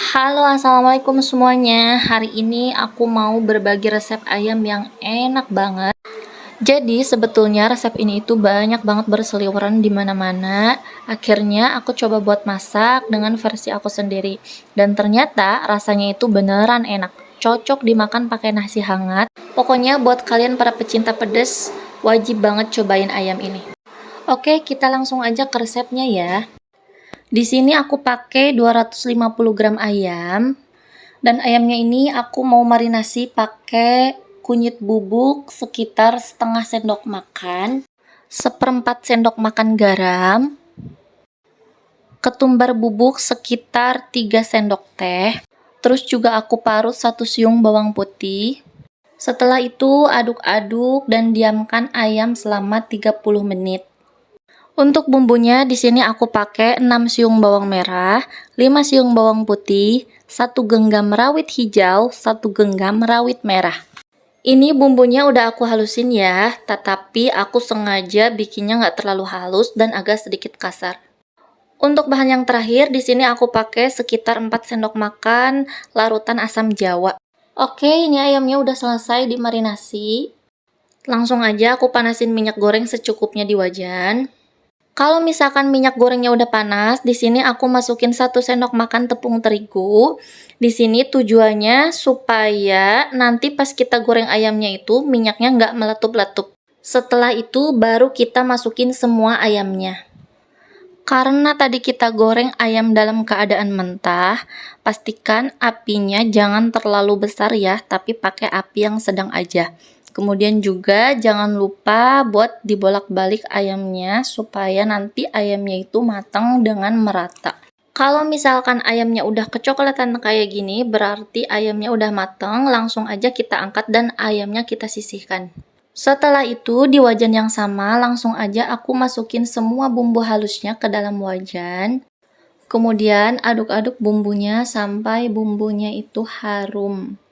Halo, assalamualaikum semuanya. Hari ini aku mau berbagi resep ayam yang enak banget. Jadi sebetulnya resep ini itu banyak banget berseliweran di mana-mana. Akhirnya aku coba buat masak dengan versi aku sendiri. Dan ternyata rasanya itu beneran enak. Cocok dimakan pakai nasi hangat. Pokoknya buat kalian para pecinta pedas, wajib banget cobain ayam ini. Oke, kita langsung aja ke resepnya ya. Di sini aku pakai 250 gram ayam, dan ayamnya ini aku mau marinasi pakai kunyit bubuk sekitar setengah sendok makan, seperempat sendok makan garam, ketumbar bubuk sekitar 3 sendok teh, terus juga aku parut 1 siung bawang putih. Setelah itu aduk-aduk dan diamkan ayam selama 30 menit. Untuk bumbunya di sini aku pakai 6 siung bawang merah, 5 siung bawang putih, 1 genggam rawit hijau, 1 genggam rawit merah. Ini bumbunya udah aku halusin ya, tetapi aku sengaja bikinnya nggak terlalu halus dan agak sedikit kasar. Untuk bahan yang terakhir di sini aku pakai sekitar 4 sendok makan larutan asam jawa. Oke, ini ayamnya udah selesai dimarinasi. Langsung aja aku panasin minyak goreng secukupnya di wajan. Kalau misalkan minyak gorengnya udah panas, di sini aku masukin 1 sendok makan tepung terigu. Di sini tujuannya supaya nanti pas kita goreng ayamnya itu minyaknya nggak meletup-letup. Setelah itu baru kita masukin semua ayamnya. Karena tadi kita goreng ayam dalam keadaan mentah, pastikan apinya jangan terlalu besar ya, tapi pakai api yang sedang aja. Kemudian juga jangan lupa buat dibolak-balik ayamnya supaya nanti ayamnya itu matang dengan merata. Kalau misalkan ayamnya udah kecoklatan kayak gini, berarti ayamnya udah matang, langsung aja kita angkat dan ayamnya kita sisihkan. Setelah itu di wajan yang sama langsung aja aku masukin semua bumbu halusnya ke dalam wajan. Kemudian aduk-aduk bumbunya sampai bumbunya itu harum.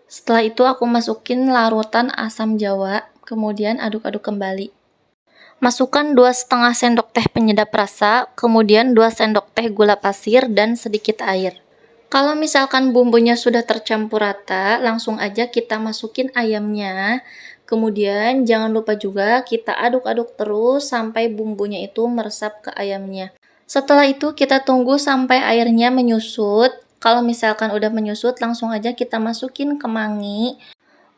Setelah itu aku masukin larutan asam jawa, kemudian aduk-aduk kembali. Masukkan 2,5 sendok teh penyedap rasa, kemudian 2 sendok teh gula pasir dan sedikit air. Kalau misalkan bumbunya sudah tercampur rata, langsung aja kita masukin ayamnya. Kemudian jangan lupa juga kita aduk-aduk terus sampai bumbunya itu meresap ke ayamnya. Setelah itu kita tunggu sampai airnya menyusut. Kalau misalkan udah menyusut, langsung aja kita masukin kemangi.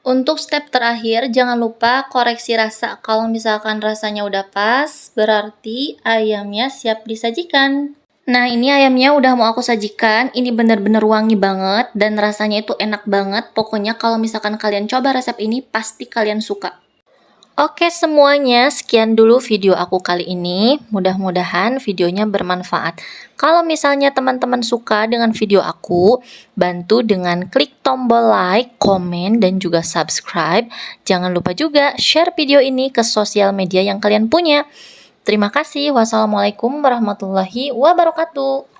Untuk step terakhir, jangan lupa koreksi rasa. Kalau misalkan rasanya udah pas, berarti ayamnya siap disajikan. Nah, ini ayamnya udah mau aku sajikan. Ini bener-bener wangi banget dan rasanya itu enak banget. Pokoknya kalau misalkan kalian coba resep ini, pasti kalian suka. Oke semuanya, sekian dulu video aku kali ini. Mudah-mudahan videonya bermanfaat. Kalau misalnya teman-teman suka dengan video aku, bantu dengan klik tombol like, komen, dan juga subscribe. Jangan lupa juga share video ini ke sosial media yang kalian punya. Terima kasih. Wassalamualaikum warahmatullahi wabarakatuh.